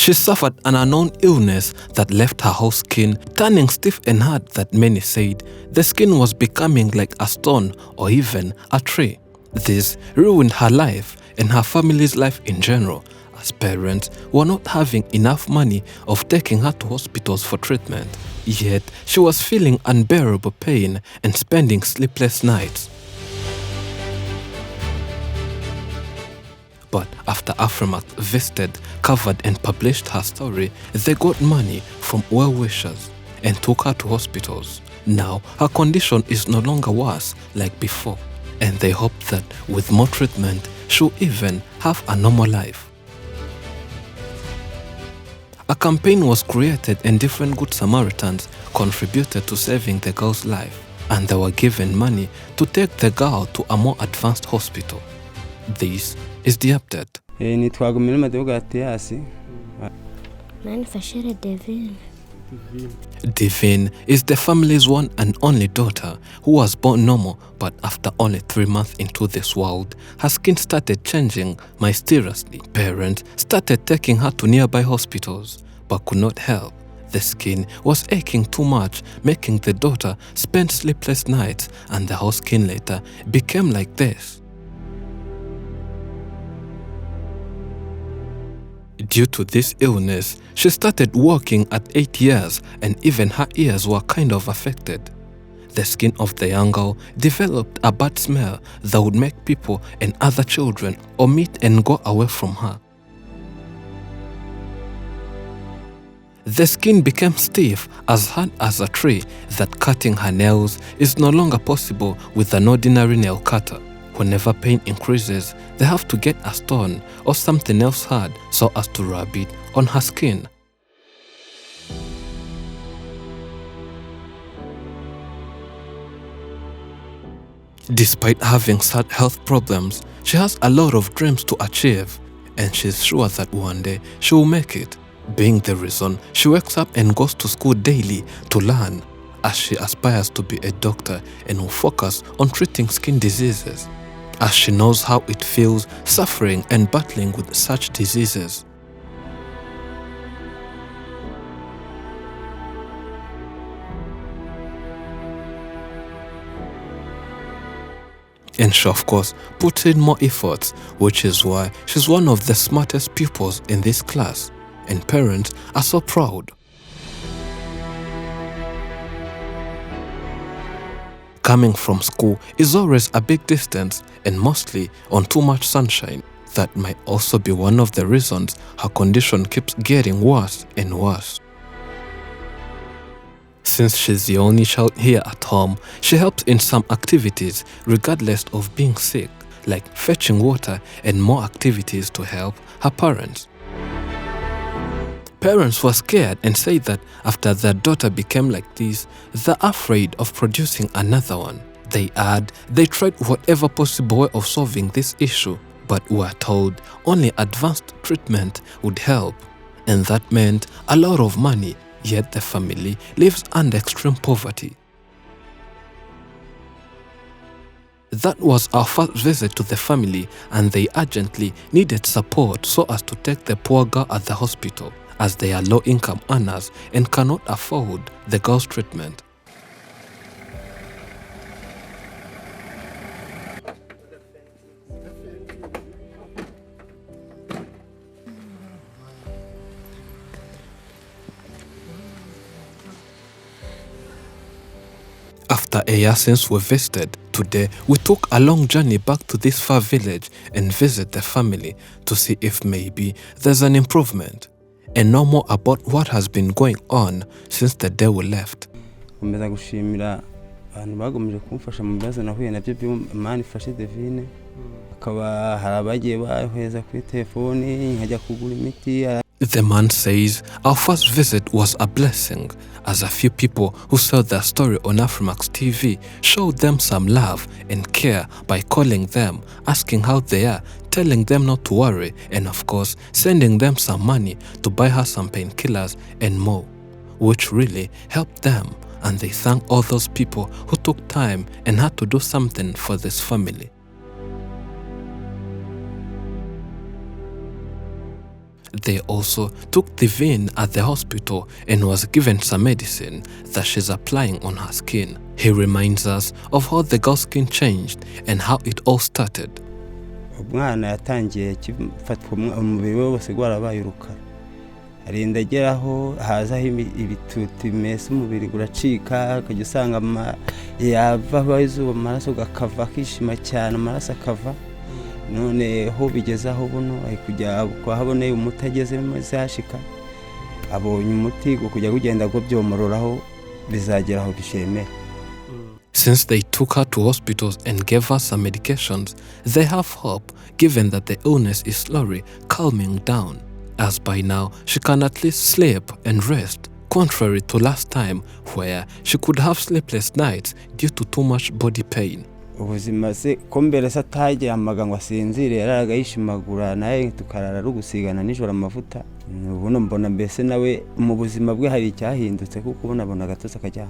She suffered an unknown illness that left her whole skin turning stiff and hard that many said the skin was becoming like a stone or even a tree. This ruined her life and her family's life in general, as parents were not having enough money of taking her to hospitals for treatment. Yet she was feeling unbearable pain and spending sleepless nights. But after Afrimax visited, covered and published her story, they got money from well-wishers and took her to hospitals. Now her condition is no longer worse like before, and they hope that with more treatment, she'll even have a normal life. A campaign was created and different Good Samaritans contributed to saving the girl's life, and they were given money to take the girl to a more advanced hospital. This is the update. Divine is the family's one and only daughter who was born normal, but after only 3 months into this world, her skin started changing mysteriously. Parents started taking her to nearby hospitals, but could not help. The skin was aching too much, making the daughter spend sleepless nights, and the whole skin later became like this. Due to this illness, she started walking at 8 years, and even her ears were kind of affected. The skin of the young girl developed a bad smell that would make people and other children omit and go away from her. The skin became stiff, as hard as a tree, that cutting her nails is no longer possible with an ordinary nail cutter. Whenever pain increases, they have to get a stone or something else hard so as to rub it on her skin. Despite having sad health problems, she has a lot of dreams to achieve, and she's sure that one day she will make it, being the reason she wakes up and goes to school daily to learn, as she aspires to be a doctor and will focus on treating skin diseases, as she knows how it feels suffering and battling with such diseases. And she of course puts in more efforts, which is why she's one of the smartest pupils in this class, and parents are so proud. Coming from school is always a big distance and mostly on too much sunshine. That might also be one of the reasons her condition keeps getting worse and worse. Since she's the only child here at home, she helps in some activities regardless of being sick, like fetching water and more activities to help her parents. Parents were scared and said that after their daughter became like this, they're afraid of producing another one. They add they tried whatever possible way of solving this issue, but were told only advanced treatment would help, and that meant a lot of money, yet the family lives under extreme poverty. That was our first visit to the family, and they urgently needed support so as to take the poor girl at the hospital, as they are low-income earners and cannot afford the girl's treatment. After a year since we visited, today we took a long journey back to this far village and visit the family to see if maybe there's an improvement, and know more about what has been going on since the day we left. The man says our first visit was a blessing, as a few people who saw their story on Afrimax TV showed them some love and care by calling them, asking how they are, telling them not to worry, and of course sending them some money to buy her some painkillers and more, which really helped them, and they thank all those people who took time and had to do something for this family. They also took Divine at the hospital and was given some medicine that she's applying on her skin. He reminds us of how the girl's skin changed and how it all started. Umwana yatangiye kifatwa umubiri we wose gwarabaye urukara. Arinda ageraho hazaho ibitutu mese umubiri guracika akajya usanga yava izuba amaraso gakava kishima cyane amaraso akava. None ho bigezaho buno ari kujya kwahaboneye umutageze maze hashika abonye umuti go kujya kugenda go byomororaho bizageraho bishemera. Since they took her to hospitals and gave her some medications, they have hope given that the illness is slowly calming down, as by now she can at least sleep and rest, contrary to last time where she could have sleepless nights due to too much body pain. Ubuzima se kombere sataje amagango asinzire yararaga yishimagura naye tukarara rugusigana nijoro amavuta. Ubuno mbona mbese nawe mu buzima bwe hari cyahindutse kuko ubona gatose akajya.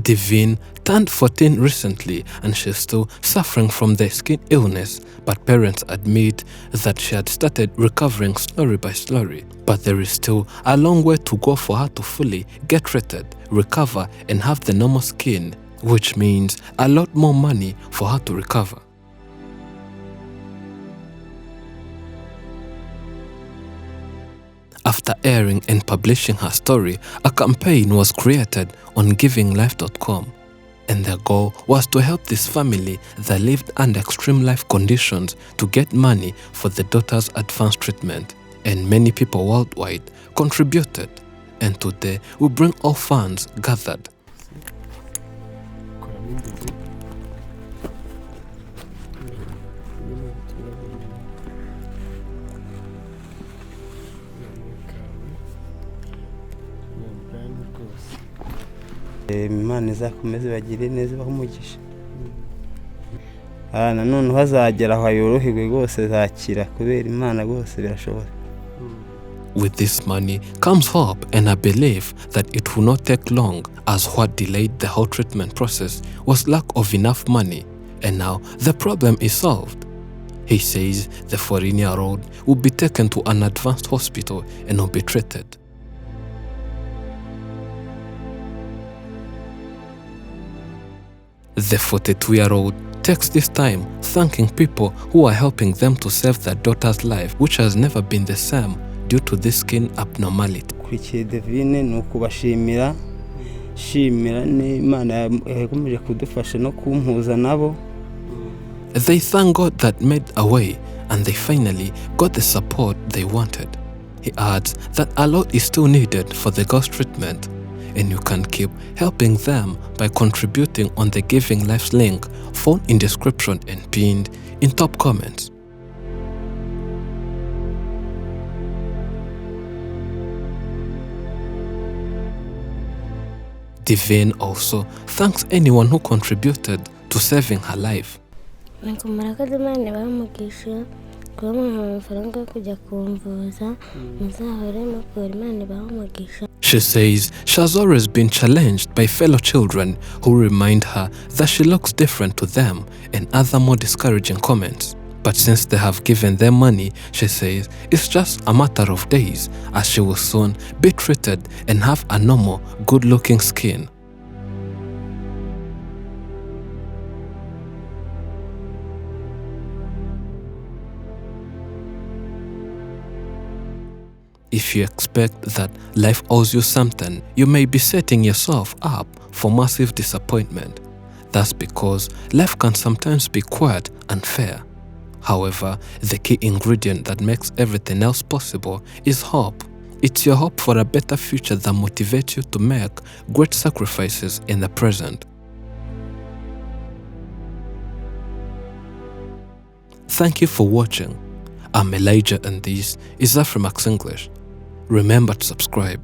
Divine turned 14 recently and she's still suffering from the skin illness, but parents admit that she had started recovering slowly by slowly. But there is still a long way to go for her to fully get treated, recover and have the normal skin, which means a lot more money for her to recover. After airing and publishing her story, a campaign was created on GivingLife.com, and their goal was to help this family that lived under extreme life conditions to get money for the daughter's advanced treatment, and many people worldwide contributed, and today we bring all funds gathered. Imana izakomeze bagire neza bahumugisha. Nanone hazagera aho yoroherwe rwose zakira kubera Imana rwose birashobora. With this money comes hope and a belief that it will not take long, as what delayed the whole treatment process was lack of enough money, and now the problem is solved. He says the 14-year-old will be taken to an advanced hospital and will be treated. The 42-year-old takes this time thanking people who are helping them to save their daughter's life, which has never been the same due to this skin abnormality. Kurikiye Divine nukubashimira n'Imana yakomeje kudufasha no kumpuza nabo. They thank God that made a way and they finally got the support they wanted. He adds that a lot is still needed for the girl's treatment, and you can keep helping them by contributing on the Giving Life's link found in description and pinned in top comments. Divine also thanks anyone who contributed to saving her life. She says she has always been challenged by fellow children who remind her that she looks different to them and other more discouraging comments. But since they have given them money, she says it's just a matter of days as she will soon be treated and have a normal, good-looking skin. If you expect that life owes you something, you may be setting yourself up for massive disappointment. That's because life can sometimes be quite unfair. However, the key ingredient that makes everything else possible is hope. It's your hope for a better future that motivates you to make great sacrifices in the present. Thank you for watching. I'm Elijah and this is Afrimax English. Remember to subscribe.